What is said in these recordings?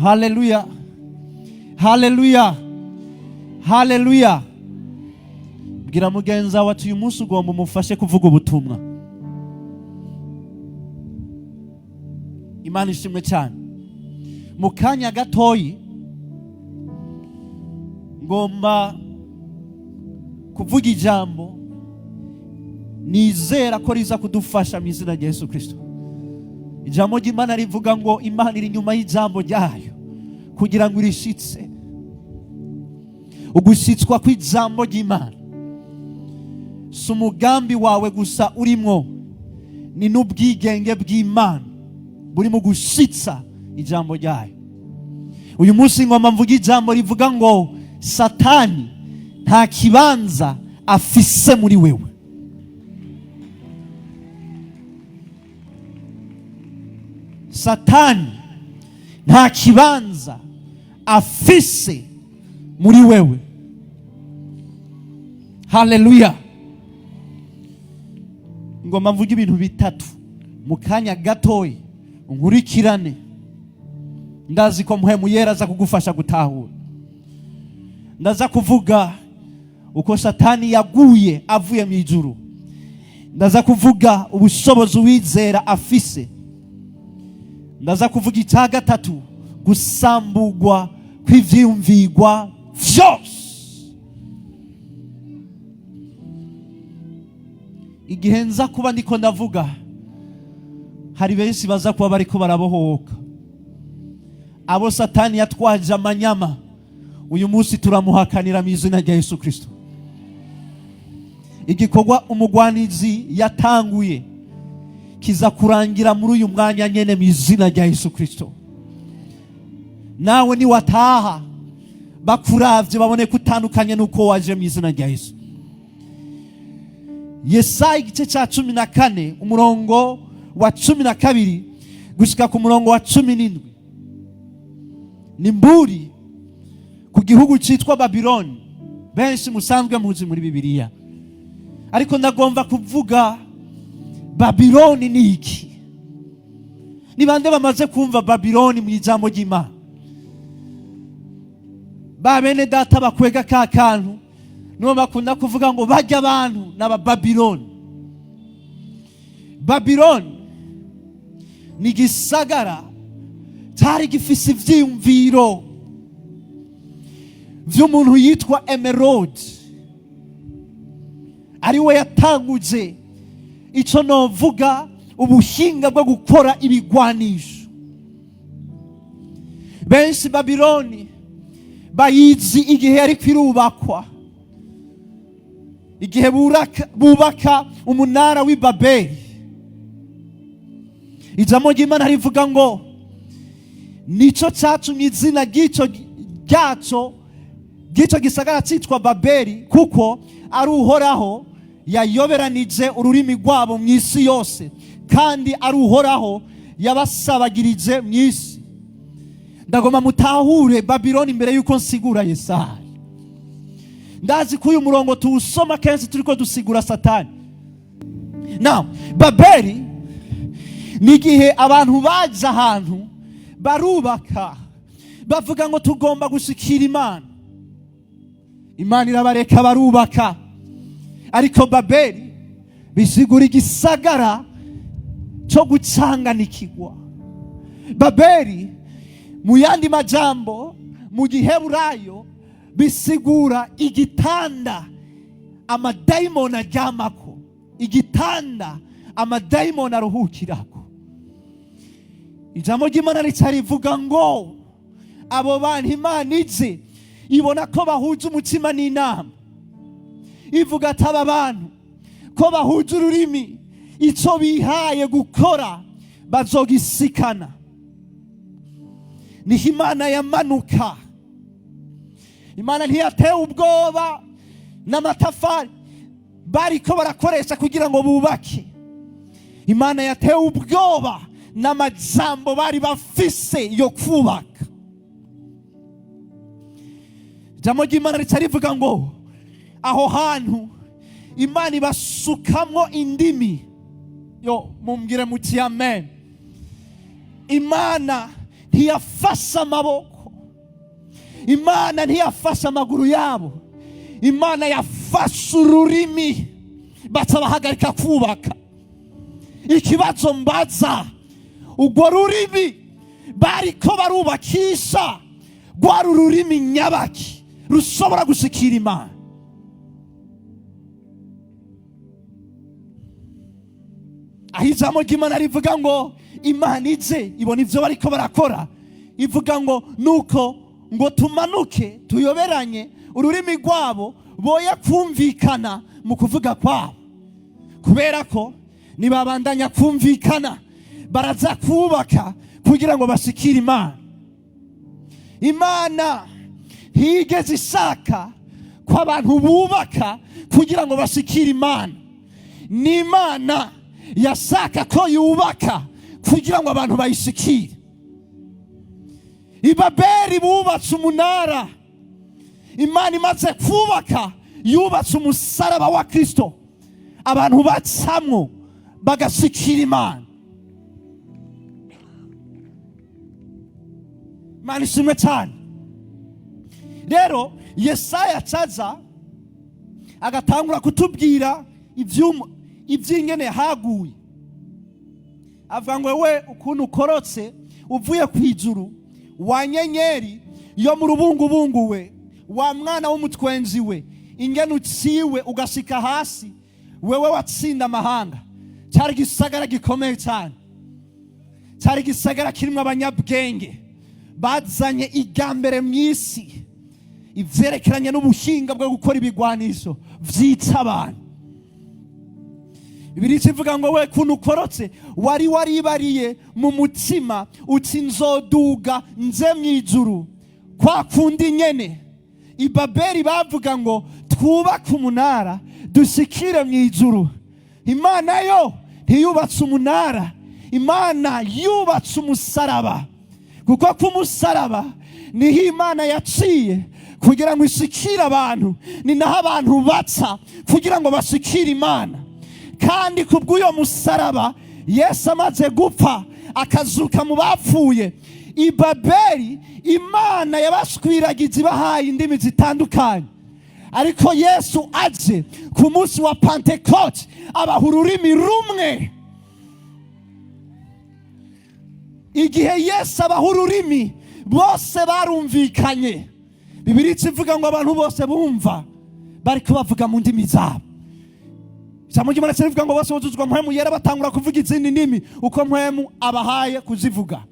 Haleluya, haleluya, haleluya. Bwira mugenza wawe ati uyu munsi ugomba umufashe kuvuga ubutumwa. Imana ishimwe cyane. Mu kanya gatoyi ngomba kuvuga ijambo nizera ko riza kudufasha mu izina rya Yesu Kristo. Ijambo ry'Imana rivuga ngo Imana iri nyuma y'ijambo ryayo kugira ngo irishitse. Ugushitswa kw'ijambo ry'Imana si umugambi wawe gusa urimwo, ni n'ubwigenge bw'Imana buri mu gushitsa ijambo ryayo. Uyu munsi ngomba mvuga ijambo rivuga ngo Satani nta kibanza afise muri wewe. Satani nta kibanza afise muri wewe. Haleluya. Ngomba mvuga ibintu bitatu mu kanya gatoyi, nkurikirane. Ndazi ko Mpwemu Yera aza kugufasha gutahura. Ndaza kuvuga uko Satani yaguye avuye mu ijuru. Ndaza kuvuga ubushobozi wizera afise. Ndaza kuvuga icya gatatu, gusambugwa kw'ivyiyumvigwa vyose. Igihe nza kuba ndiko ndavuga, hari benshi baza kuba bariko barabohoka. Abo Satani yatwaje amanyama, uyu munsi turamuhakanira mu izina rya Yesu Kristo. Igikorwa umugwanizi yatanguye kiza kurangira muri uyu mwanya nyene mu izina rya Yesu Kristo. Nawe ni wataha bakuravye babone kutandukanye nuko waje mu izina rya Yesu. Yesaya igice cya 14 umurongo wa 12 gushika ku murongo wa 17. Ni mburi ku gihugu cyitwa Babiloni, benshi musanzwe muzi muri Bibiliya. Ariko ndagomba kuvuga Babiloni ni iki? Ni bande bamaze kumva Babiloni mu ijambo ry'Imana? Ba bene data bakwega ka kantu nibo bakunda kuvuga ngo bajya abantu n'aba Babiloni. Babiloni ni gisagara cyari gifise ivyiyumviro vy'umuntu yitwa Emerode, ari we yatanguje ico novuga ubuhinga bwo gukora ibigwanisho. Benshi Babiloni bayizi igihe yari kwirubakwa, igihe bubaka umunara w'i Babeli. Ijambo ry'Imana rivuga ngo nico catumye izina ry'ico gisagara citwa Babeli, kuko ari Uhoraho yayoberanije ururimi rwabo mu isi yose, kandi ari Uhoraho yabasabagirije mu isi. Ndagomba mutahure Babiloni mbere yuko nsigura Yesaya. Ndazi ko uyu murongo tuwusoma kenshi turiko dusigura Satani. Now, Babeli ni igihe abantu baje ahantu barubaka bavuga ngo tugomba gushikira Imana. Imana irabareka barubaka. Ariko Babeli bisigura igisagara cyo gucanganikirwa. Babeli mu yandi majambo mu Giheburayo bisigura igitanda amadayimoni aryamako, igitanda amadayimoni aruhukirako. Ijambo ry'Imana rivuga ngo abo bantu Imana ize ibona ko bahuje umutima n'inama, ivuga ati aba bantu ko bahuje ururimi, icyo bihaye gukora bazogisikana. Niho Imana yamanuka. Imana ntiyatewe ubwoba n'amatafari bariko barakoresha kugira ngo bubake. Imana yatewe ubwoba n'amajambo bari bafise yo kubaka. Ijambo ry'Imana rivuga ngo aho hantu Imana ibasukamwo indimi. Yo mumbwire muti amen. Imana ntiyafashe amaboko, Imana ntiyafashe amaguru yabo, Imana yafashe ururimi baca bahagarika kubaka. Ikibazo mbaza, urwo rurimi bariko barubakisha rwari ururimi nyabaki rushobora gushikira Imana? Aho ijambo ry'Imana rivuga ngo Imana ize ibona ivyo bariko barakora, ivuga ngo nuko ngo tumanuke tuyoberanye ururimi rwabo boye kumvikana mu kuvuga kwabo, kubera ko nibabandanya kumvikana baraza kubaka kugira ngo bashikire Imana. Imana ntiyigeze ishaka ko abantu bubaka kugira ngo bashikire Imana. Ni Imana yashaka ko yubaka kugira ngo abantu bayishikire. I Babeli bubatse umunara, Imana imaze kubaka yubatse umusaraba wa Kristo abantu bacamwo bagashikira Imana. Imana ishimwe cyane. Rero Yesaya acaza agatangura kutubwira iby'ingene haguye, avuga ngo we ukuntu ukorotse uvuye ku ijuru, wa nyenyeri yo mu rubungubungu we, wa mwana w'umutwenzi we, ingene uciwe ugashika hasi, wewe watsinda amahanga. Cyari gisagara gikomeye cyane, cyari gisagara kirimo abanyabwenge bazanye igambere mw'isi ivyerekeranye n'ubuhinga bwo gukora ibigwanisho vyica abantu. Bibiliya ivuga ngo we kuntu ukorotse wari waribariye mu mutima uti nzoduga nze mw'ijuru, kwa kundi nyene i Babeli bavuga ngo twubake umunara dushikire mw'ijuru. Imana yo ntiyubatse umunara, Imana yubatse umusaraba, kuko ku musaraba niho Imana yaciye kugira ngo ishikire abantu, ni naho abantu baca kugira ngo bashikire Imana. Kandi kubw'uyo musaraba Yesu amaze gupfa akazuka mu bapfuye, i Babeli Imana yabashwiragiza ibahaye indimi zitandukanye, ariko Yesu aje ku munsi wa Pentecote abaha ururimi rumwe. Igihe Yesu abaha ururimi bose barumvikanye. Bibiliya ivuga ngo abantu bose bumva bariko bavuga mu ndimi zabo. Ijambo ry'Imana rivuga ngo bose buzuzwa mpwemu yera batangura kuvuga izindi ndimi uko mpwemu abahaye kuzivuga.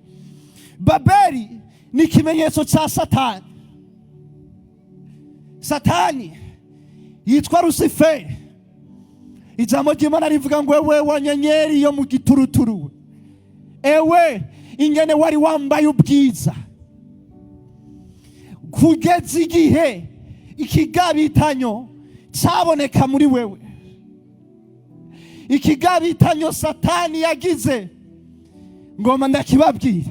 Babeli ni ikimenyetso cya Satani. Satani yitwa Luciferi. Ijambo ry'Imana rivuga ngo ewe wa nyenyeri yo mu gituruturu, ewe ingene wari wambaye ubwiza, kugeza igihe ikigabitanyo cyaboneka muri wewe. Ikigabitanyo Satani yagize ngoma ndakibabwira,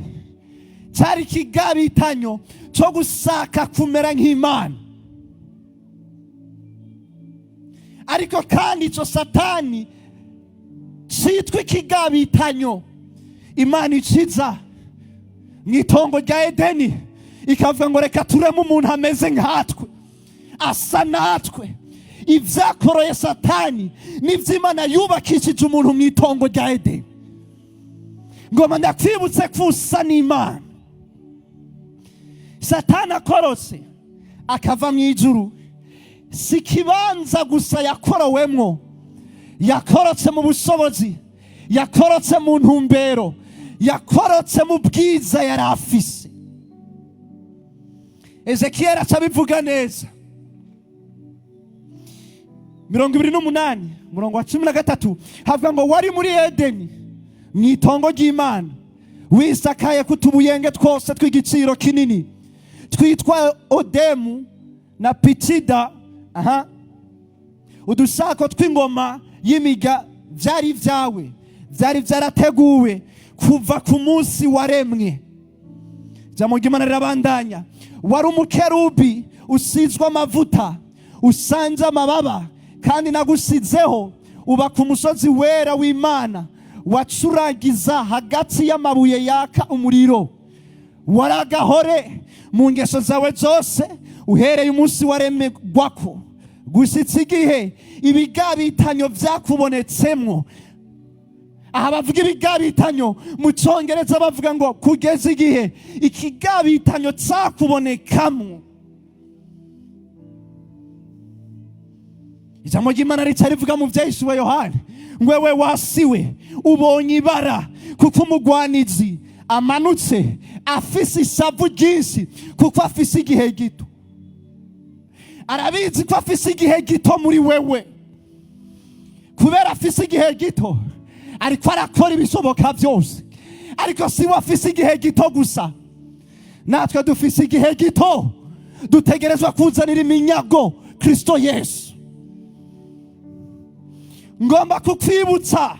cyari ikigabitanyo cyo gusaka kumera nk'Imana. Ariko kandi icyo Satani cyitwa ikigabitanyo Imana iciza mu itongo rya Edeni ikavuga ngo reka tureme umuntu ameze nkatwe, asa natwe. Ivyakoroye Satani nivyo Imana yubakishije umuntu mu itongo rya Edeni. Ngoma ndakwibutse kusa n'Imana. Satani akorose akava mu ijuru, si kibanza gusa yakorowemwo, yakorotse mu bushobozi, yakorotse mu ntumbero, yakorotse mu bwiza yari afise. Ezekiel acabivuga neza 28 murongo wa 13 havuga ngo wari muri Edeni mu itongo ry'Imana, wisakaye kutubuyenge twose tw'igiciro kinini twitwa odemu na pitida, udusako tw'ingoma y'imiga byari vyawe, byari byarateguwe kuva ku munsi waremwe. Jambo ry'Imana rirabandanya, wari umukerubi usizwe amavuta, usanje amababa, kandi nagusizeho uba ku musozi wera w'Imana, wacuragiza hagati y'amabuye yaka umuriro. waragahore mu ngeso zawe zose uhereye umunsi waremegwako gushitsa igihe ibigabitanyo vyakubonetsemwo. Aha bavuga ibigabitanyo mu Congereza bavuga ngo kugeza igihe ikigabitanyo cakubonekamwo. Ijambo ry'Imana rivuga mu Vyahishuriwe Yohana ngo wewe wasiwe ubonye ibara kuko umugwanizi amanutse afise isavu ryinshi kuko afise igihe gito. Arabizi ko afise igihe gito muri wewe, kubera afise igihe gito ariko arakora ibishoboka byose. Ariko si we afise igihe gito gusa, natwe dufise igihe gito dutegerezwa kuzanira iminyago Kristo Yesu. Ngomba kukwibutsa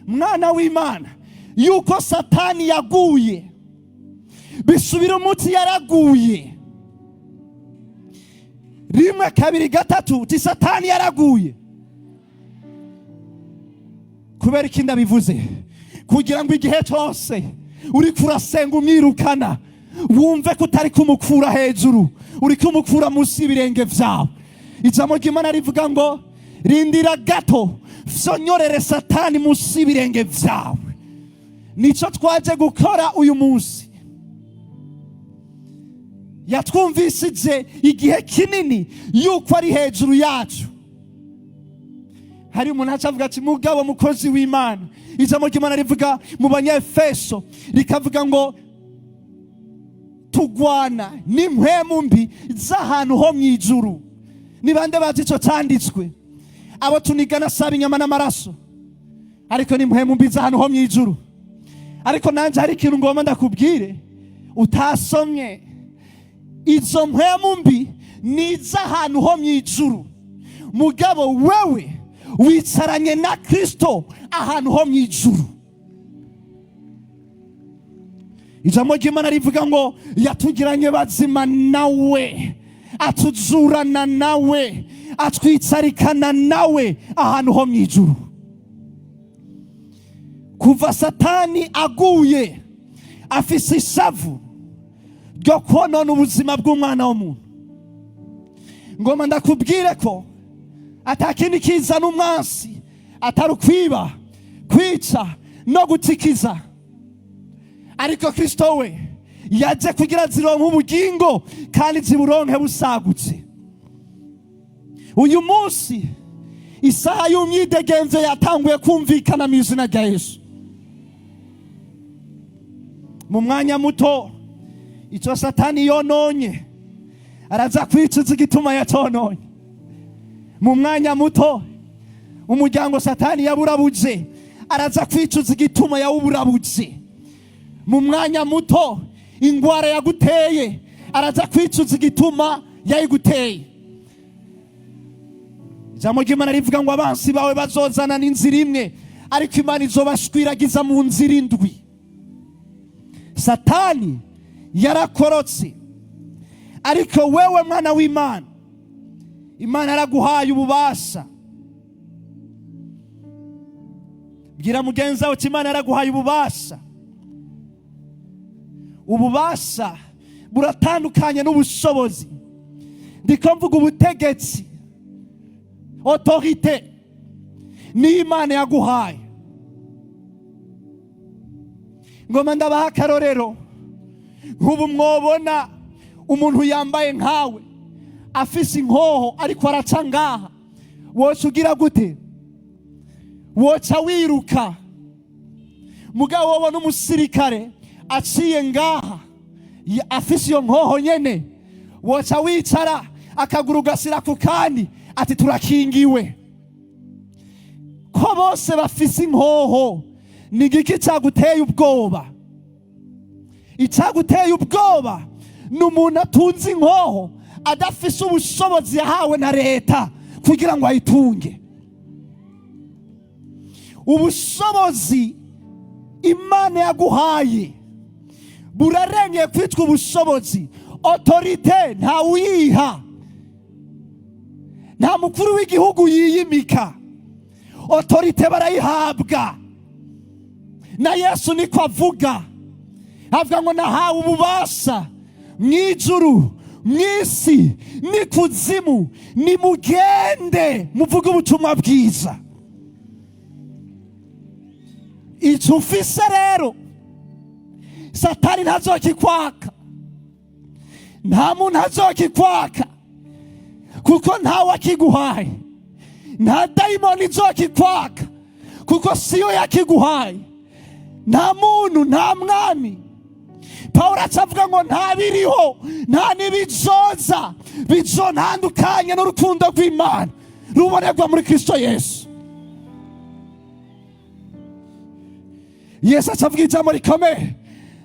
mwana w'Imana yuko Satani yaguye, bisubira umuti yaraguye. Rimwe kabiri gatatu ti Satani yaraguye. Kubera iki ndabivuze? Kugira ngo igihe cyose uri kurasenga umwirukana wumve ko utari kumukura hejuru, uri kumukura munsi y'ibirenge vyawe. Ijambo ry'Imana rivuga ngo rindira gato vyonyorere Satani munsi y'ibirenge vyawe. Nico twaje gukora uyu munsi. Yatwumvisije igihe kinini yuko ari hejuru yacu. Hari umuntu acavuga ati mugabo mukozi w'Imana, ijambo ry'Imana rivuga mu Banyefeso rikavuga ngo tugwana n'impwemu mbi z'ahantu ho mw'ijuru. Ni bande bazi ico canditswe? Abo tunigana saba inyama n'amaraso, ariko ni impwemu mbi z'ahantu ho mw'ijuru. Ariko nanje hari ikintu ngomba ndakubwire utasomye. Izo mpwemu mbi ni z'ahantu ho mw'ijuru, mugabo wewe wicaranye na Kristo ahantu ho mw'ijuru. Ijambo ry'Imana rivuga ngo yatugiranye bazima nawe, atuzurana nawe, atwicarikana nawe ahantu ho mw'ijuru. Kuva Satani aguye afise isavu ryo konona ubuzima bw'umwana w'umuntu. Ngoma ndakubwire ko atakindi kizana umwansi atari ukwiba, kwica no gutikiza. Ariko Kristo we yaje kugira zironke ubugingo kandi ziburonke busagutse. Uyu munsi isaha y'umwidegenzo yatanguye kumvikana mu izina rya Yesu. Mu mwanya muto icyo Satani yononye araza kwicuza igituma yatononye. Mu mwanya muto umuryango Satani yaburabuje araza kwicuza igituma yawuburabuje. Mu mwanya muto ingwara yaguteye araza kwicuza igituma yayiguteye. Ijambo ry'Imana rivuga ngo abansi bawe bazozana n'inzira imwe, ariko Imana izobashwiragiza mu nzira indwi. Satani yarakorotse, ariko wewe mwana w'Imana, Imana yaraguhaye ububasha. Bwira mugenzi wawe Imana yaraguhaye ububasha. Ububasha buratandukanye n'ubushobozi. Ndiko mvuga ubutegetsi, autorite ni Imana yaguhaye. Ngoma ndabaha akarorero. Nk'ubu mwobona umuntu yambaye nkawe afise inkoho ariko araca ngaha, woca ugira gute? Woca wiruka. Mugabo wabona umusirikare aciye ngaha afise iyo nkoho nyene, woca wicara akaguru gasira ku kandi ati turakingiwe. Ko bose bafise inkoho, ni igiki cyaguteye ubwoba? Icyaguteye ubwoba ni umuntu atunze inkoho adafise ubushobozi yahawe na leta kugira ngo ayitunge. Ubushobozi Imana yaguhaye burarengeye kwitwa ubushobozi. Autorite nta uyiha, nta mukuru w'igihugu yiyimika. Autorite barayihabwa na Yesu niko avuga. avuga ngo nahawe ububasha mu ijuru, mu isi n'ikuzimu, nimugende muvuge ubutumwa bwiza. Icyo ufise rero Satani ntazokikwaka, nta muntu azokikwaka, kuko ntawe akiguhaye. Nta dayimoni izokikwaka, kuko siyo yakiguhaye. Nta muntu, nta mwami. Pawulo acavuga ngo nta biriho, nta n'ibizoza bizontandukanye n'urukundo rw'Imana rubonerwa muri Kristo Yesu. Yesu acavuga ijambo rikomeye,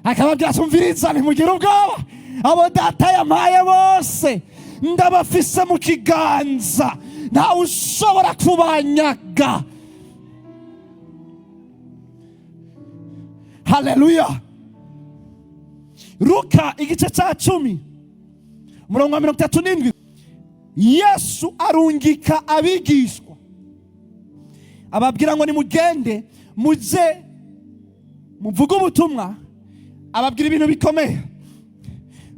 akababwira ati umviriza, ntimugire ubwoba, abo data yampaye bose ndabafise mu kiganza, ntawe ushobora kubanyaga. Haleluya. Luka igice cya 10 umurongo wa 37, Yesu arungika abigishwa ababwira ngo nimugende muje muvuge ubutumwa, ababwira ibintu bikomeye,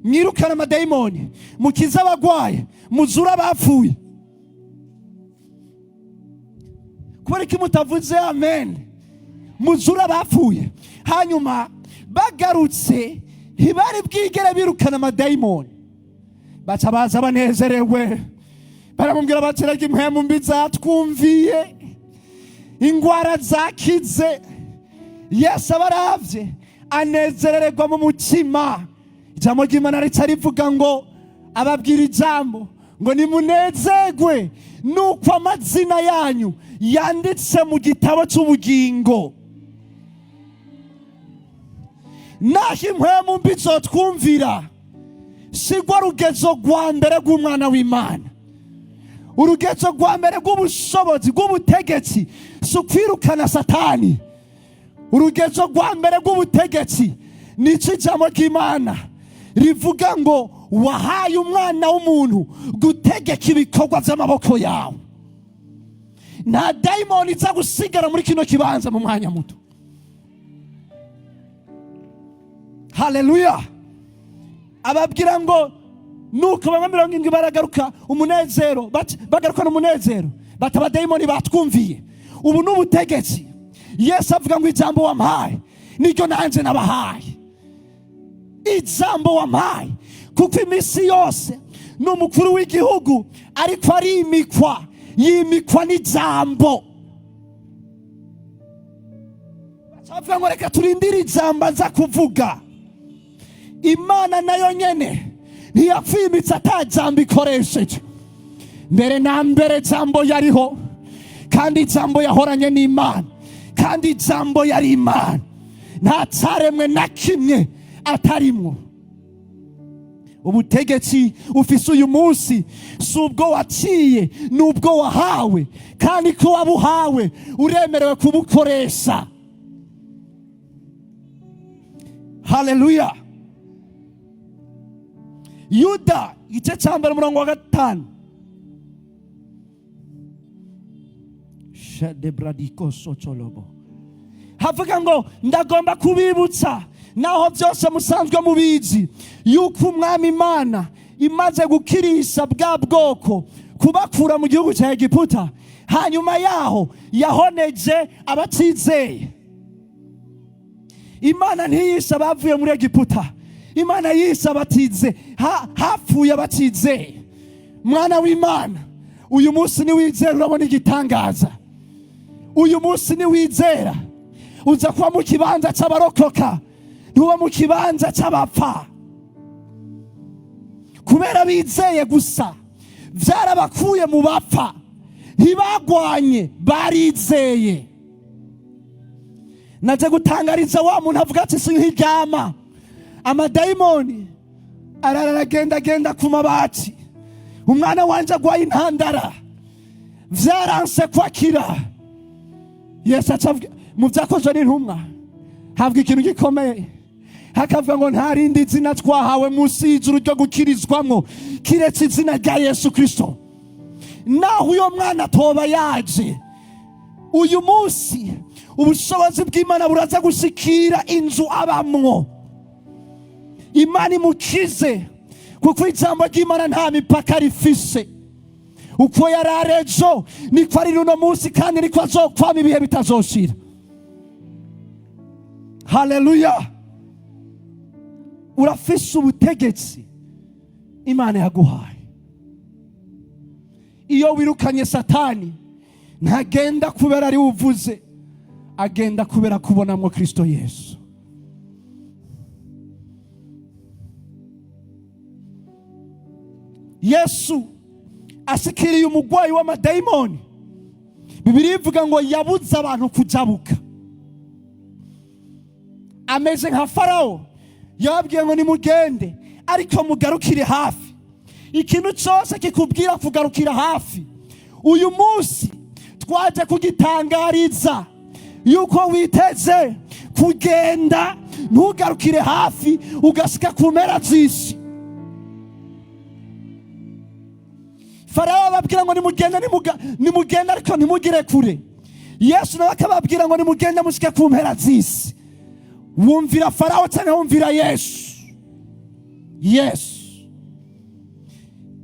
mwirukana amadayimoni, mukiza abagwaye, muzura abapfuye. Kubera iki mutavuze amen? Muzura abapfuye. Hanyuma bagarutse ntibari bwigere birukana amadayimoni, baca baza banezerewe, baramubwira bati rega impwemu mbi zatwumviye, ingwara zakize. Yesu abaravye anezerererwa mu mutima. Ijambo ry'Imana rica rivuga ngo, ababwira ijambo ngo nimunezerwe nuko amazina yanyu yanditse mu gitabo cy'ubugingo. Naho impwemu mbi zotwumvira, sigwa rugezo rwa mbere rw'umwana w'Imana. Urugezo rwa mbere rw'ubushobozi bw'ubutegetsi si ukwirukana Satani. Urugezo rwa mbere rw'ubutegetsi ni ijambo ry'Imana rivuga ngo wahaye umwana w'umuntu gutegeka ibikorwa by'amaboko yawe. Nta dayimoni iza gusigara muri kino kibanza mu mwanya muto. Haleluya. Ababwira ngo nuko bamwe 70 baragaruka umunezero, bagarukana umunezero, bataba dayimoni batwumviye. Ubu n'ubutegetsi. Yesu avuga ngo ijambo wampaye niryo nanje nabahaye. Ijambo wampaye, kuko imisi yose n'umukuru w'igihugu ariko yimikwa n'ijambo. Bacavuga ngo reka turindire ijambo aza kuvuga. Imana nayo nyene ntiyapfimitse atajambo ikoresheje. Mbere na mbere jambo yariho, kandi jambo yahoranye n'Imana, kandi jambo yari Imana. Nta caremwe na kimwe atarimwo. Ubutegetsi ufise uyu munsi si ubwo waciye, n'ubwo wahawe, kandi ko wabuhawe uremerewe kubukoresha. Haleluya. Yuda igice cya mbere umurongo wa 5, Shadebradiko Socholobo, havuga ngo ndagomba kubibutsa, naho byose musanzwe mubizi, yuko umwami Imana imaze gukirisha bwa bwoko kubakura mu gihugu cya Egiputa, hanyuma yaho yahoneje abatizeye. Imana ntiyisha abavuye muri Egiputa, Imana yisha abatize, hapfuye abatize. Mwana w'Imana, uyu munsi ni wizera urabona igitangaza. Uyu munsi ni wizera uza kuba mu kibanza cy'abarokoka, ntuba mu kibanza cy'abapfa. Kubera bizeye gusa byarabakuye mu bapfa, ntibagwanye, barizeye. Naje gutangariza wa muntu avuga ati sinkiryama, amadayimoni araragenda ku mabati, umwana wanje agwaye intandara, vyaranse kwakira. Yesu acavuga mu byakozwe n'intumwa, havuga ikintu gikomeye, hakavuga ngo nta rindi zina twahawe munsi y'ijuru ryo gukirizwamwo kiretse izina rya Yesu Kristo. Naho uyo mwana toba yaje, uyu munsi ubushobozi bw'Imana buraza gushikira inzu abamwo. Imana imukize, kuko ijambo ry'Imana nta mipaka rifise. Uko yari ari ejo niko ari uno munsi, kandi niko azokwama ibihe bitazoshira. Haleluya. Urafise ubutegetsi Imana yaguhaye. Iyo wirukanye Satani, ntagenda kubera ari uvuze, agenda kubera kubonamo Kristo Yesu. Yesu asikiriye umugwayi w'amadayimoni, Bibiliya ivuga ngo yabuze abantu kujabuka. Ameze nka Farao, yababwiye ngo nimugende ariko mugarukire hafi. Ikintu cyose kikubwira kugarukira hafi, uyu munsi twaje kugitangariza yuko witeze kugenda, ntugarukire hafi, ugasika ku mpera z'isi. Farao ababwira ngo nimugende ariko ntimugire kure. Yesu nawe akababwira ngo nimugende musike ku mpera z'isi. Wumvira Farao cyangwa wumvira Yesu? Yesu.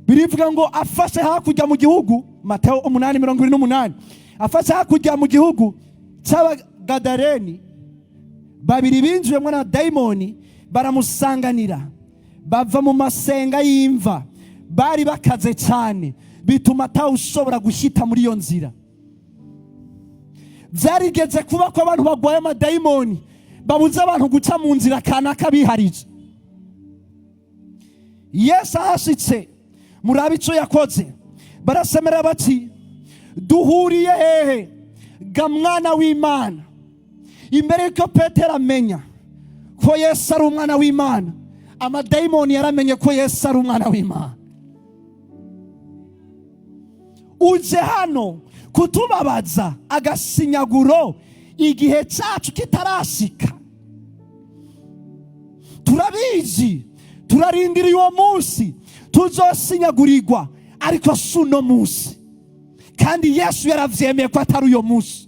Birivuga ngo afashe hakurya mu gihugu, Mateo 8:28, afashe hakurya mu gihugu cy'Abagadaleni, babiri binjiyemo na dayimoni baramusanganira, bava mu masenga y'imva, bari bakaze cyane, bituma atawushobora gushyita muri iyo nzira. Byarigeze kuba ko abantu bagwaye amadayimoni babuze abantu guca mu nzira kanaka biharije. Yesu ahashitse, murabe icyo yakoze, barasemera bati, duhuriye hehe ga mwana w'Imana? Imbere yuko Petero amenya ko Yesu ari umwana w'Imana, amadayimoni yaramenye ko Yesu ari umwana w'Imana. Uje hano kutubabaza agasinyaguro igihe cyacu kitarashika. Turabizi, turarindiriye uwo munsi tuzosinyagurirwa, ariko si uno munsi. Kandi Yesu yaravyemeye ko atari uyo munsi.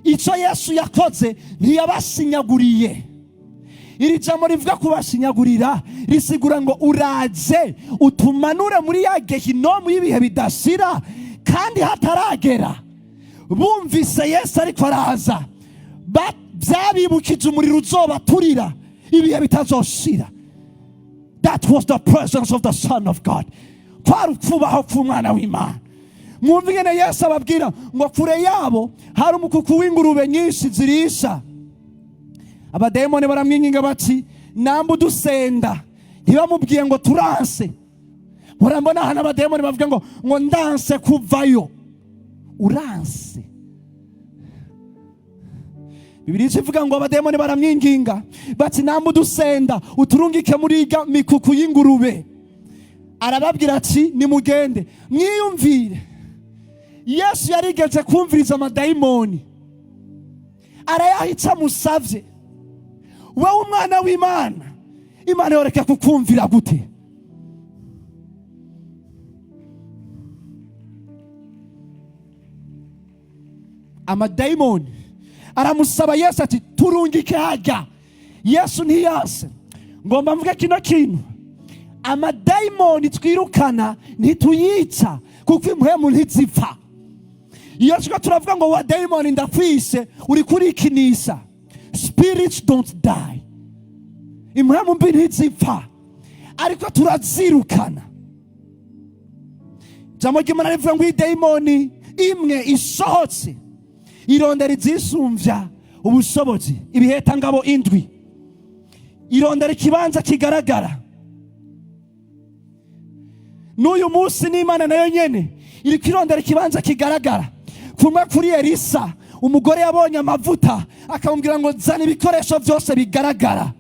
Icyo Yesu yakoze ntiyabasinyaguriye. Iri jambo rivuga kubasinyagurira risigura ngo uraze utumanure muri ya gehinomu y'ibihe bidashira kandi hataragera. Bumvise Yesu ariko araza, byabibukije umuriro uzobaturira ibihe bitazoshira. That was the presence of the Son of God. Kwari ukubaho k'umwana w'Imana. Mwumva ingene Yesu ababwira ngo kure yabo hari umukuku w'ingurube nyinshi zirisha. Abadayimoni baramwinginga bati, namba udusenda. Ntibamubwiye ngo turanse. Murambona hano abadayimoni bavuga ngo ndanse kuvayo. Uranse. Bibiliya ivuga ngo abadayimoni baramwinginga bati, namba udusenda uturungike muri iga mikuku y'ingurube. Arababwira ati, nimugende. Mwiyumvire, Yesu yarigeze kumviriza amadayimoni, arayahica musavye. Wewe umwana w'Imana, Imana yoreka kukumvira gute? Amadayimoni aramusaba Yesu ati, turungike hajya. Yesu ntiyase. Ngomba mvuge kino kintu, amadayimoni twirukana ntituyica, kuko impwemu ntizipfa. Iyo turavuga ngo wa dayimoni ndakwise, uri kurikinisha. Spirits don't die. Impwemu mbi ntizipfa, ariko turazirukana. Jambo ry'Imana rivuga ngo idayimoni imwe isohotse irondera izisumvya ubushobozi, ibiheta ngabo indwi. Irondera ikibanza kigaragara. N'uyu munsi n'Imana nayo nyene iri kwirondera ikibanza kigaragara. Kumwe kuri Elisa, umugore yabonye amavuta akamubwira ngo zana ibikoresho byose bigaragara.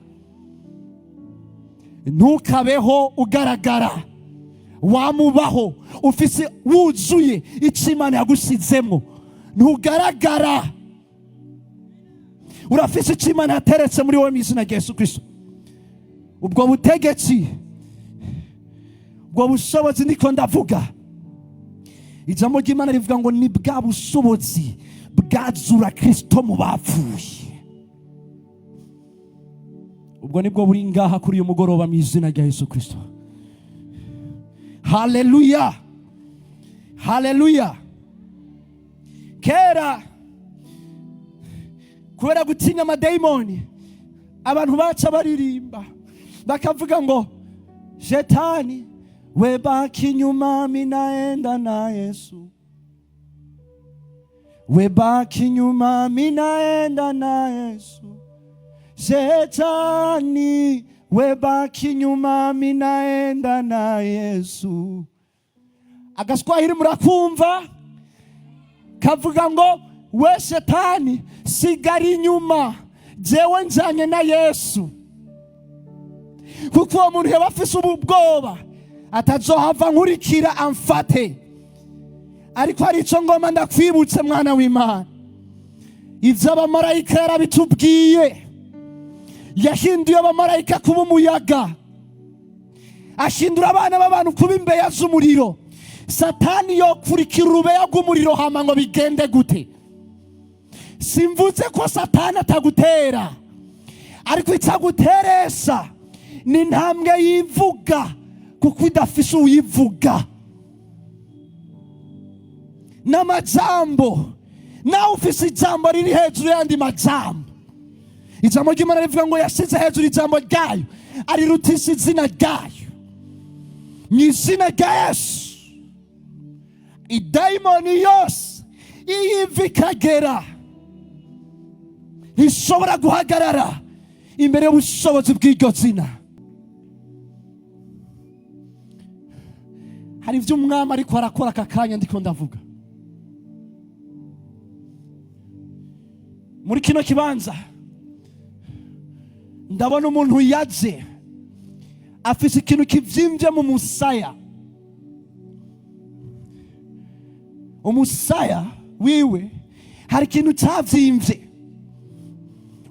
Ntukabeho ugaragara, wamubaho ufise wuzuye icyo Imana yagusizemo. Ntugaragara, urafise icyo Imana yateretse muri wowe mu izina rya Yesu Kristo. Ubwo butegetsi, ubwo bushobozi niko ndavuga. Ijambo ry'Imana rivuga ngo ni bwa bushobozi bwazura Kristo mu bapfuye. ubwo nibwo buri ngaha kuri uyu mugoroba mu izina rya Yesu Kristo. Haleluya, haleluya. Kera kubera gutinya amadayimoni abantu baca baririmba bakavuga ngo Shetani we baki nyuma, minaenda na Yesu. We baki nyuma, minaenda na Yesu. Shetani we baki nyuma, minaenda na Yesu. Agaswahili murakumva kavuga ngo we Shetani sigari nyuma, jewe njanye na Yesu. Kuko uwo muntu yaba afise ubwoba atazohava nkurikira amfate. Ariko hari ico ngoma ndakwibutse mwana w'Imana, ivyo abamarayika yarabitubwiye. Yahinduye abamarayika kuba umuyaga, ashindura abana b'abantu kuba imbeya z'umuriro. Satani yokurikira urubeya rw'umuriro hama ngo bigende gute? Simvuze ko Satani atagutera, ariko itaguteresha ni ntambwe yivuga, kuko idafise uyivuga. N'amajambo, nawe ufise ijambo riri hejuru y'andi majambo. Ijambo ry'Imana rivuga ngo yashize hejuru ijambo ryayo, arirutisha izina ryayo. Mu izina rya Yesu idayimoni yose iyiva ikagera ishobora guhagarara imbere y'ubushobozi bw'iryo zina. Hari ivyo umwami ariko arakora aka kanya ndiko ndavuga. Muri kino kibanza ndabona umuntu yaje afise ikintu kivyimbye mu musaya. Umusaya wiwe hari ikintu cyavyimbye.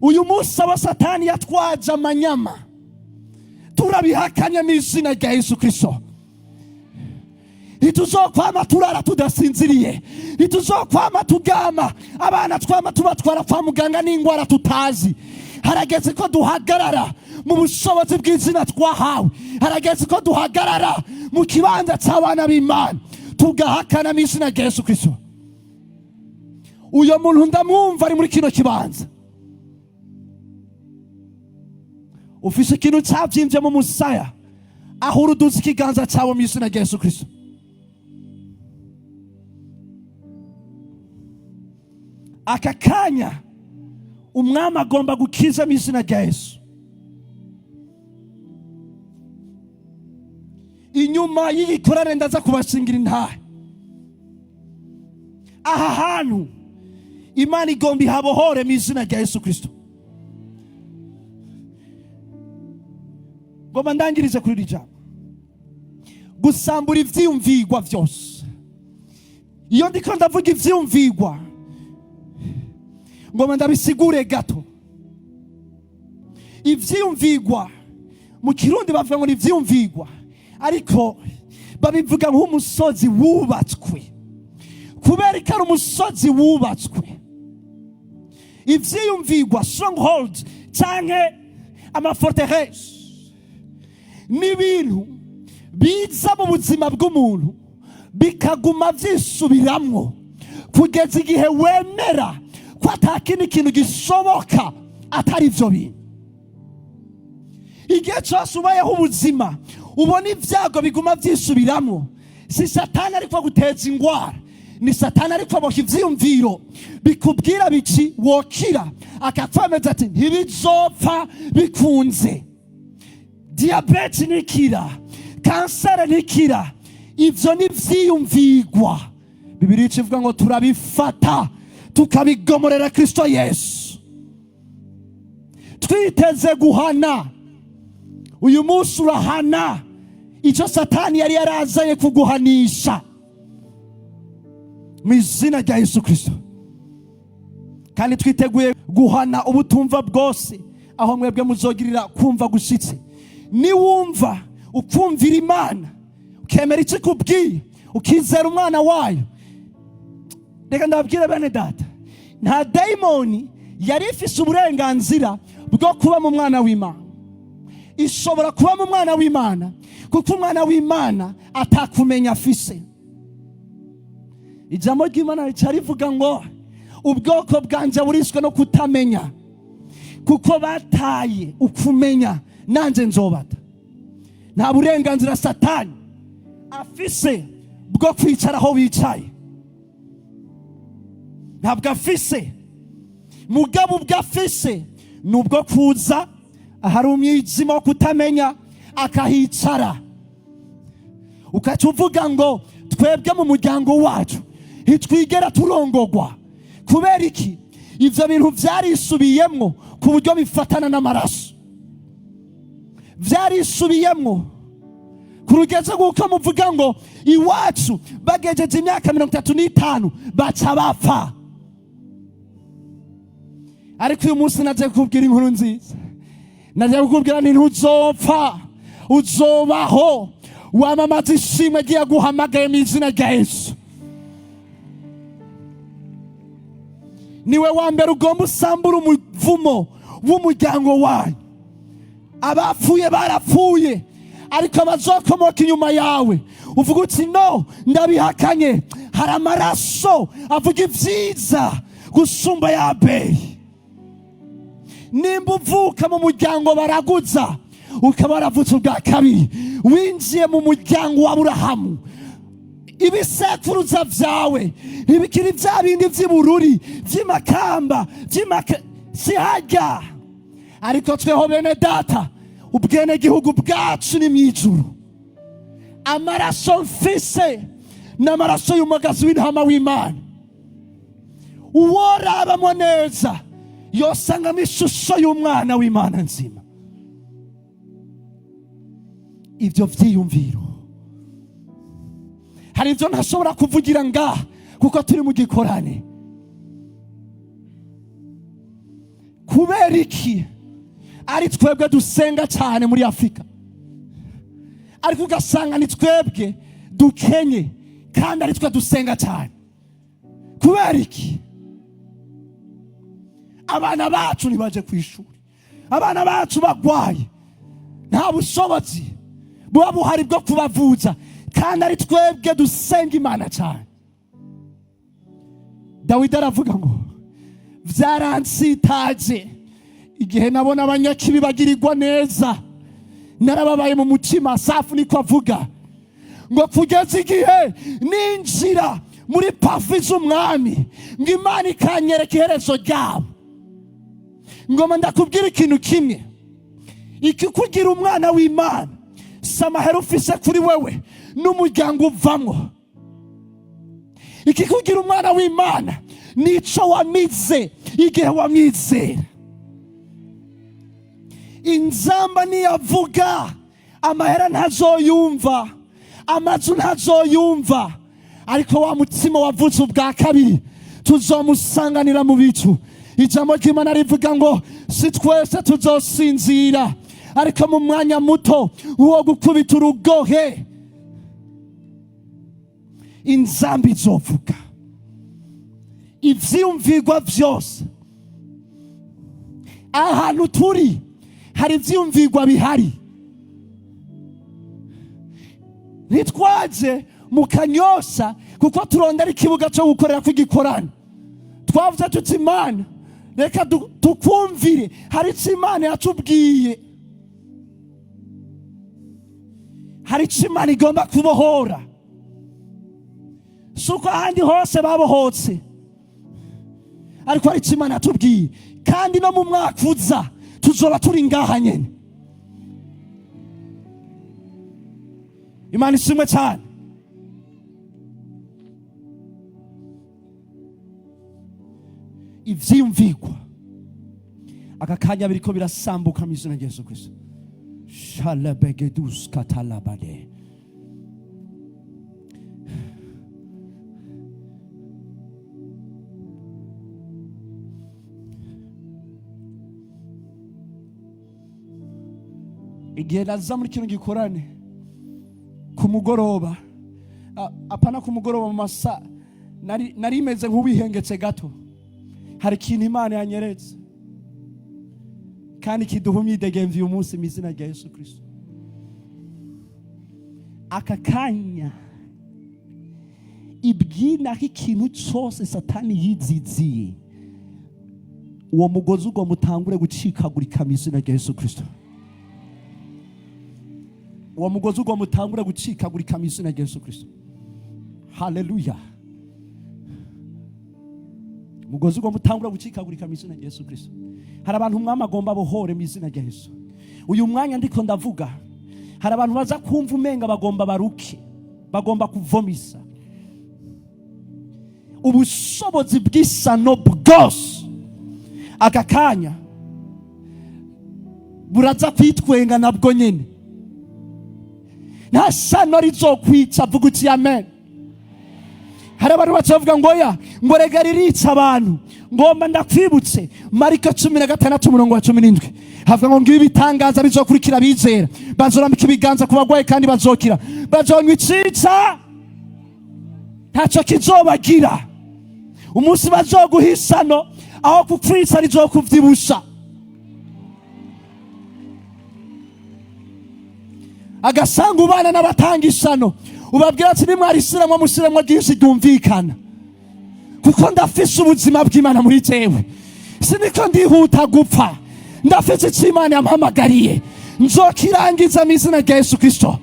Uyu munsi aba Satani yatwaje amanyama, turabihakanya mu izina rya Yesu Kristo. Ituzokwama turara tudasinziriye, ituzokwama tugama abana twama tubatwara kwa muganga n'ingwara tutazi. Harageze ko duhagarara mu bushobozi bw'izina twahawe. Harageze ko duhagarara mu kibanza cy'abana b'Imana tugahakana mu izina rya Yesu Kristo. Uyo muntu ndamwumva ari muri kino kibanza, ufise ikintu cyavyimbye mu musaya, aho uruduza ikiganza cyawe mu izina rya Yesu Kristo. Aka kanya umwami agomba gukiza mu izina rya Yesu. Inyuma y'igikorane ndaza kubashingira intahe. Aha hantu Imana igomba ihabohore mu izina rya Yesu Kristo. Ngomba ndangirize kuri rijambo, gusambura ivyiyumvigwa vyose. Iyo ndiko ndavuga ivyiyumvigwa, ngomba ndabisigure gato. Ivyiyumvigwa mu Kirundi bavuga ngo ni ivyiyumvigwa, ariko babivuga nk'umusozi wubatswe. Kubera ko ari umusozi wubatswe, ivyiyumvigwa strongholds canke amaforteresse n'ibintu biza mu buzima bw'umuntu bikaguma vyisubiramwo kugeza igihe wemera ko atakindi kintu gishoboka atari ivyo bintu. Igihe cyose ubayeho ubuzima ubona ibyago biguma vyisubiramwo, si Satani ariko guteza ingwara, ni Satani ariko aboha ivyiyumviro bikubwira bici wokira, akakwemeza ati ntibizopfa bikunze. Diabete nikira, kansere nikira. Ivyo ni vyiyumvigwa. Bibiliya ivuga ngo turabifata tukabigomorera Kristo Yesu. Twiteze guhana. Uyu munsi urahana icyo Satani yari yarazanye kuguhanisha mu izina rya Yesu Kristo. Kandi twiteguye guhana ubutumva bwose aho mwebwe muzogirira kumva gushitse. Ni wumva ukumvira Imana, ukemera icyo ikubwiye, ukizera umwana wayo. Reka ndababwire bene data, nta daimoni yari ifise uburenganzira bwo kuba mu mwana w'Imana. ishobora kuba mu mwana w'Imana, kuko umwana w'Imana atakumenya afise. Ijambo ry'Imana rica rivuga ngo ubwoko bwanje burishwe no kutamenya, kuko bataye ukumenya nanje nzobata. Nta burenganzira Satani afise bwo kwicara aho bicaye, ntabwo afise. Mugabo ubwo afise nubwo kuza ahari umwijima wo kutamenya akahicara. Ukaca uvuga ngo twebwe mu muryango wacu ntitwigera turongogwa. Kubera iki? Ivyo bintu vyarisubiyemwo ku buryo bifatana n'amaraso. Vyarisubiyemwo ku rugeze guko muvuga ngo iwacu bagejeje imyaka 35 baca bapfa. Ariko uyu munsi naje kukubwira inkuru nziza. Naje kukubwira nti ntuzopfa, uzobaho. Wamamaza ishimwe giye guhamagaye mu izina rya Yesu. Niwe wa mbere ugomba usambura umuvumo w'umuryango wanyu. Abapfuye barapfuye, ariko abazokomoka inyuma yawe uvuga uti no, ndabihakanye. Hari amaraso avuga ivyiza gusumba ya Abeli. Nimba uvuka mu muryango baraguza, ukaba waravutse ubwa kabiri, winjiye mu muryango wa Aburahamu, ibisekuruza vyawe ntibikiri vya bindi vy'ibururi vy'imakamba sihajya. Ariko tweho bene data, ubwene gihugu bwacu ni mwijuru. Amaraso mfise n'amaraso y'umugezi w'intama w'Imana. Uworabamwo neza yosangamo ishusho y'umwana w'Imana nzima. Ivyo vyiyumviro hari ivyo ntashobora kuvugira ngaha kuko turi mu gikorane. Kubera iki? Ari twebwe dusenga cyane muri Afrika, ariko ugasanga ni twebwe dukenye kandi ari twe dusenga cyane. Kubera iki? Abana bacu ntibaje ku ishuri, abana bacu bagwaye, nta bushobozi buba buhari bwo kubavuza, kandi ari twebwe dusenga Imana cyane. Dawidi aravuga ngo vyaransitaje igihe nabona abanyakibi bagirirwa neza, narababaye mu mutima. Safu niko avuga ngo kugeza igihe ninjira muri pafi z'umwami, ngo Imana ikanyereka iherezo ryabo. Ngoma ndakubwira ikintu kimwe, ikikugira umwana w'Imana samahera ufise kuri wewe n'umuryango uvamwo. Ikikugira umwana w'Imana nico wamize igihe wamwizera. Inzamba niyavuga amahera ntazoyumva, amazu ntazoyumva, ariko wa mutima wavutse ubwa kabiri tuzomusanganira mu bicu. Ijambo ry'Imana rivuga ngo si twese tuzosinzira, ariko mu mwanya muto uwo gukubita urugohe inzamba izovuga. Ivyiyumvirwa vyose ahantu turi hari ivyiyumvirwa bihari. Ntitwaje mu Kanyosha kuko turondera ikibuga cyo gukorera kw'igikorano. Twavuze tuti Imana reka tukumvire, hari icyo Imana yatubwiye, hari icyo Imana igomba kubohora. Suko ahandi hose babohotse, ariko hari icyo Imana yatubwiye. Kandi no mu mwaka uza tuzoba turi ngaha nyene. Imana ishimwe cyane. Ivyiyumvirwa aka kanya biriko birasambuka mu izina rya Yesu Kristo. Shalabegedus katalabade. Igihe naza muri kino gikorane ku mugoroba, apana ku mugoroba mu masa, nari meze nk'ubihengetse gato. Hari ikintu Imana yanyeretse, kandi kiduha imyidegemvyo uyu munsi mu izina rya Yesu Kristo. Aka kanya ibwina ikintu cyose Satani yiziziye, uwo mugozi ugomba utangure gucikagurika mu izina rya Yesu Kristo. Uwo mugozi ugomba utangure gucikagurika mu izina rya Yesu Kristo. Haleluya. Mugozi ugomba utangure gucikagurika mu izina rya Yesu Kristo. Hari abantu umwami agomba bohore mu izina rya Yesu. Uyu mwanya ndiko ndavuga, hari abantu baza kumva umenga bagomba baruke, bagomba kuvomisa. Ubushobozi bw'isano bwose aka kanya buraza kwitwenga nabwo nyene. Nta sano rizokwica, vuga uti amen. Hari abantu bacavuga ngo ya ngo rega ririca abantu, ngomba ndakwibutse Mariko 16:17 havuga ngo ngibi bitangaza bizokurikira bizera, bazorambika ibiganza ku bagwaye kandi bazokira, bazonywa icica ntacyo kizobagira. Umunsi bazoguhisano aho kukwitsa rizokuvyibusha. Agasanga ubana n'abatanga isano, ubabwira ati nimwarisiramo musiremo ryinshi ryumvikana, kuko ndafise ubuzima bw'Imana muri jewe, siniko ndihuta gupfa, ndafise icyo Imana yampamagariye, nzokirangiza mu izina rya Yesu Kristo.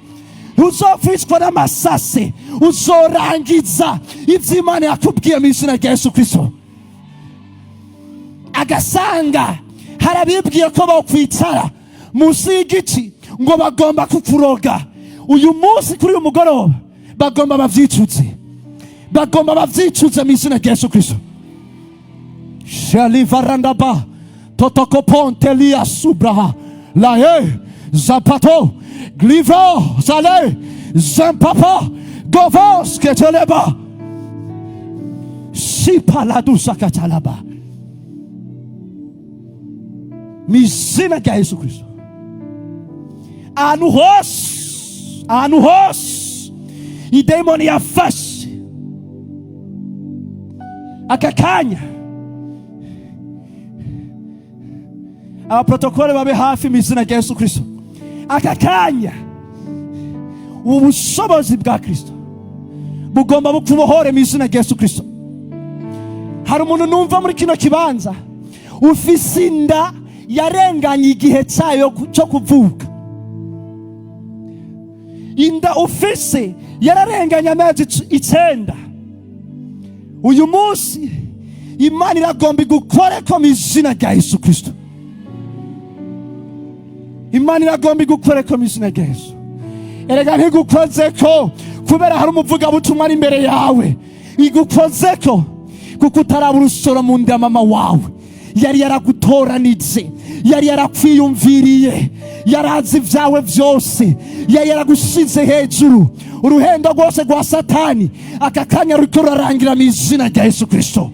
Uzofishwa n'amasase, uzorangiza ibyo Imana yakubwiye mu izina rya Yesu Kristo. Agasanga harabibwiye ko bawukwicara munsi y'igiti ngo bagomba kukuroga. Uyu munsi kuri uyu mugoroba bagomba bavyicuze, bagomba bavyicuze mu izina rya Yesu Kristo. Shali varandaba totokoponte liya subraha lae zapato glivo zale zampapa govos keteleba sipaladusa katalaba mu izina rya Yesu Kristo. Ahantu hose idemoni yafashe aka kanya, abaprotokole babe hafi mu izina rya Yesu Kristo. Aka kanya ubushobozi bwa Kristo bugomba bukubohore mu izina rya Yesu Kristo. Hari umuntu numva muri kino kibanza ufise inda yarenganye igihe cyayo cyo kuvuka. Inda ufise yararenganye amezi 9. Uyu munsi Imana iragomba igukoreko mu izina rya Yesu Kristo. Imana iragomba igukoreko mu izina rya Yesu. Erega ntigukozeko kubera hari umuvugabutumwa ari imbere yawe, igukozeko kuko utaraba urusoro mu nda mama wawe. Yari yaragutoranitse, yari yarakwiyumviriye, yarazi vyawe vyose, yari yaragushize hejuru. Uruhendo rwose rwa Satani aka kanya ruriko rurarangira mu izina rya Yesu Kristo.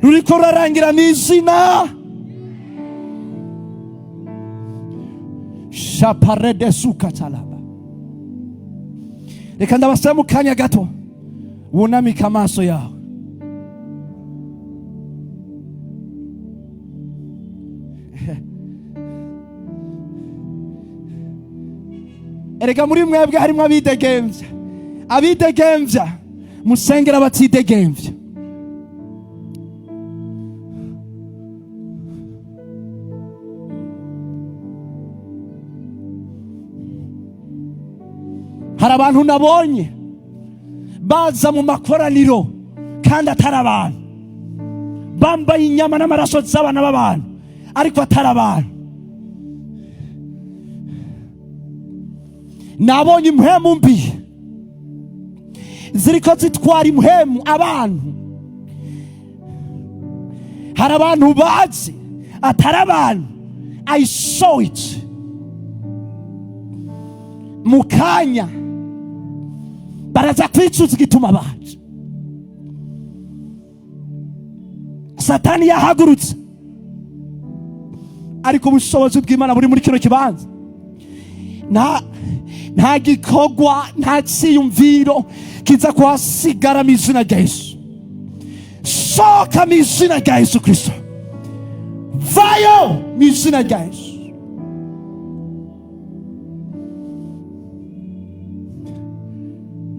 Ruriko rurarangira mu izina shaparede sukatalaba. Reka ndabasaba mu kanya gato wunamika amaso yawe. Erega muri mwebwe harimo abidegemvya, abidegemvya musengera batidegemvya. Hari abantu nabonye baza mu makoraniro kandi atari abantu, bambaye inyama n'amaraso z'abana b'abantu ariko atari abantu. Nabonye impwemu mbi ziriko zitwara impwemu abantu. Hari abantu bazi atari abantu. I saw it. Mukanya baraza kwicuza igituma abantu. Satani yahagurutse, ariko ubushobozi bw'Imana buri muri kino kibanza. Nta gikogwa, nta cyiyumviro kiza kuhasigara mu izina rya Yesu. Soka mu izina rya Yesu Kristo. vayo mu izina rya Yesu.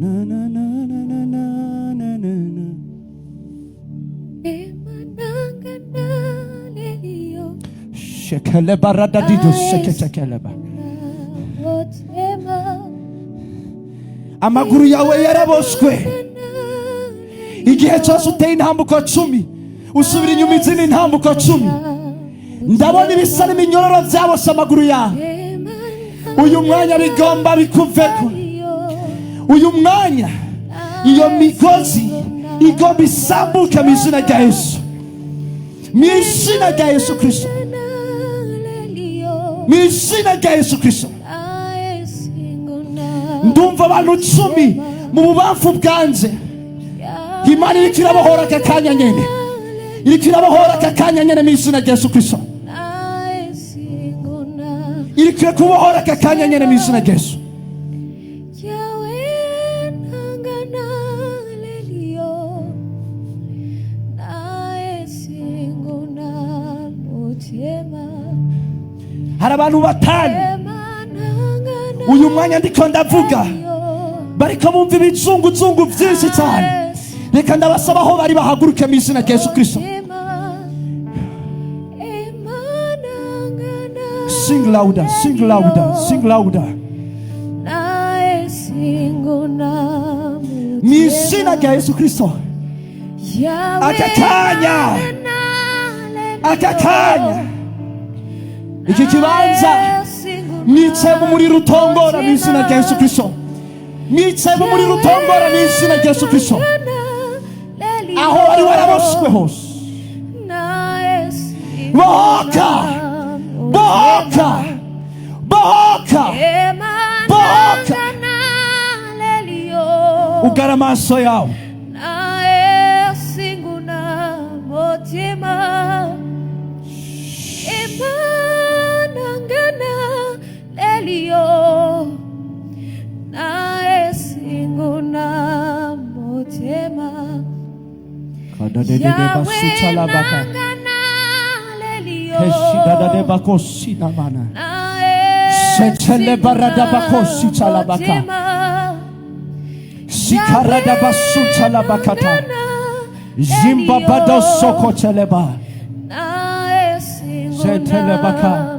Na na na na na na na na. Shekele barada dido sheketekeleba. Amaguru yawe yaraboswe. Igihe cyose uteye intambuko 10 usubira inyuma izindi intambuko 10, ndabona ibisa n'iminyororo byabose amaguru yawe. Uyu mwanya bigomba bikuveko. Uyu mwanya iyo migozi igomba isambuke mu izina rya Yesu. Mu izina rya Yesu Kristo. Mu izina rya Yesu Kristo. Ndumva abantu 10 mu bubamfu bwanze. Imana iriko irabohora aka kanya nyene. Iriko irabohora aka kanya nyene mu izina rya Yesu Kristo. Iriko kubohora aka kanya nyene mu izina rya Yesu. Hari abantu batanu uyu mwanya ndiko ndavuga bariko bumva ibizunguzungu byinshi cyane. Reka ndabasaba aho bari bahaguruke mu izina rya Yesu Kristo. Sing louder, sing louder, sing louder. Mu izina rya Yesu Kristo. Akakanya iki kibanza mwicemo muri rutongora mu izina rya Yesu Kristo. Mwicemo muri rutongora mu izina rya Yesu Kristo. Aho wari waraboswe hose bohoka, bohoka, bohoka, bohoka. Ugara amaso yawe. Setele barada bakosi chalabaka. Sikarada basu chalabakata. Zimba bado soko chaleba. Setele baka.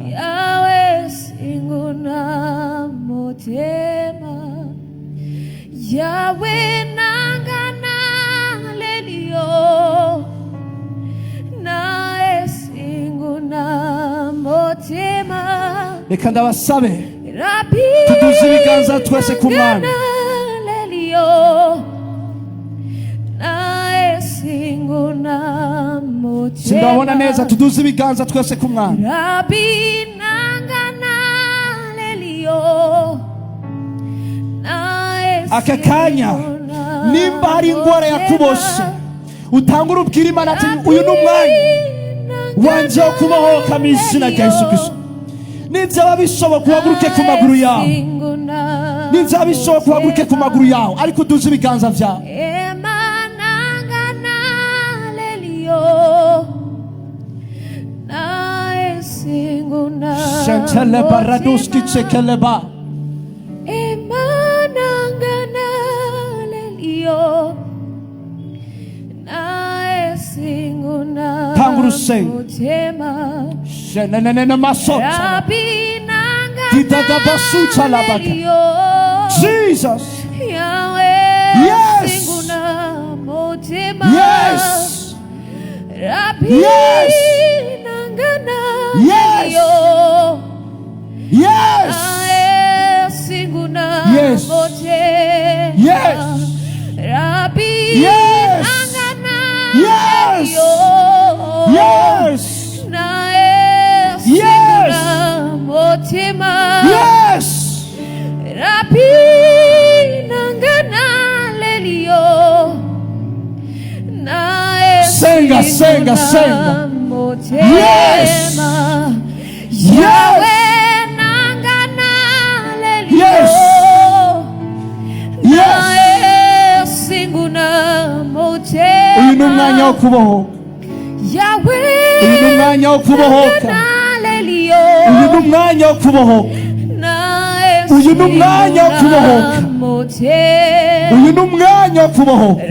Yahweh singuna motema, Yahweh nangana lelio, nae singuna motema. Reka ndabasabe tuduze ibiganza twese ku Mana. Sindabona neza, tuduze ibiganza twese ku Mana. Aka kanya nimba hari ingwara yakubose utangura ubwira Imana ati uyu ni umwanya wanje wo kubohoka mu izina rya Yesu Kristo. Nibyaba bishoboka kuhaguruke ku maguru yawe. Nibyaba bishoboka kuhaguruke ku maguru yawe, ariko uduze ibiganza byawe. Shentele baraduski chekeleba. Emanangana lelio, nae singuna motema. Shenenene masota. Didada basucha labaka. Jesus. Yes. Yes. Yes. Yes. Yes. Yes. Yes. Rabbi. Yes. Yes. Yes. Yes. Yes. Rabbi nangana lelio, senga, senga, senga. Yes. Yes. Yes. Uyu ni umwanya wo kubohoka. Uyu ni umwanya wo kubohoka. Uyu ni umwanya wo kubohoka. Uyu ni umwanya wo kubohoka. Uyu ni umwanya wo kubohoka.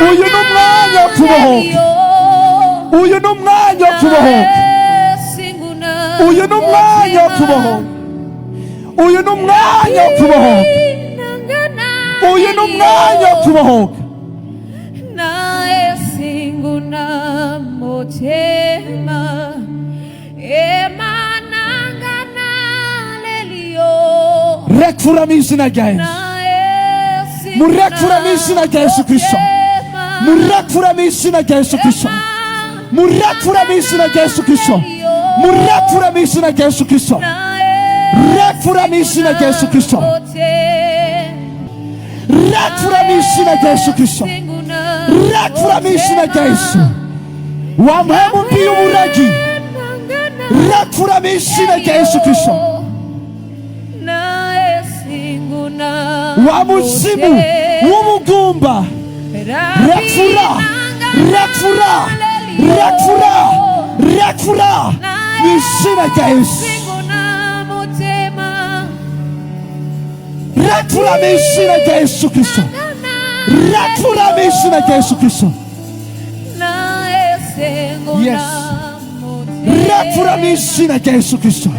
Uyu ni umwanya wo kubohoka. Uyu ni umwanya wo kubohoka. Uyu ni umwanya wo kubohoka. Uyu ni umwanya wo kubohoka. Uyu ni umwanya wo kubohoka. Rekura mu izina rya Yesu. Murekura mu izina rya Yesu Kristo. Murekura mu izina rya Yesu Kristo. Murekura mu izina rya Yesu Kristo. Murekura mu izina rya Yesu Kristo. Rekura mu izina rya Yesu Kristo. Rekura mu izina rya Yesu Kristo. Rekura mu izina rya Yesu. Wa mpemu mbi y'uburagi. Rekura mu izina rya Yesu Kristo. Wa muzimu w'ubugumba. Rekura. Rekura. Rekura. Rekura mu izina rya Yesu. Rekura mu izina rya Yesu Kristo. Rekura mu izina rya Yesu Kristo. Yes. Rekura mu izina rya Yesu Kristo.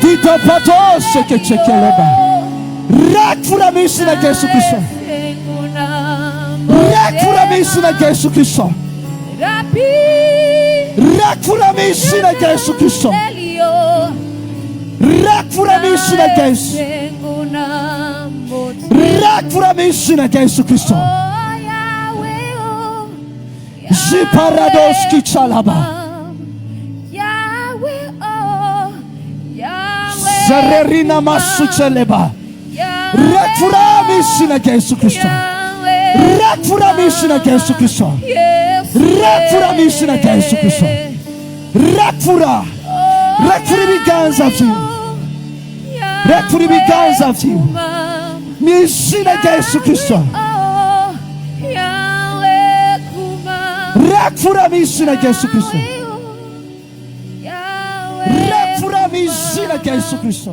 Tito patose ke chekeleba. Rekura mu izina rya Yesu Kristo. Rekura mu izina rya Yesu Kristo. Rekura mu izina rya Yesu Kristo. Rekura mu izina rya Yesu. Rekura mu izina rya Yesu Kristo. Ziparadoski chalaba. Zererina masucheleba. Rekura mu izina rya Yesu Kristo. Rekura mu izina rya Yesu Kristo. Rekura mu izina rya Yesu Kristo. Rekura. Rekura ibiganza byiwe. Rekura ibiganza byiwe. Mu izina rya Yesu Kristo. Rekura mu izina rya Yesu Kristo. Rekura mu izina rya Yesu Kristo.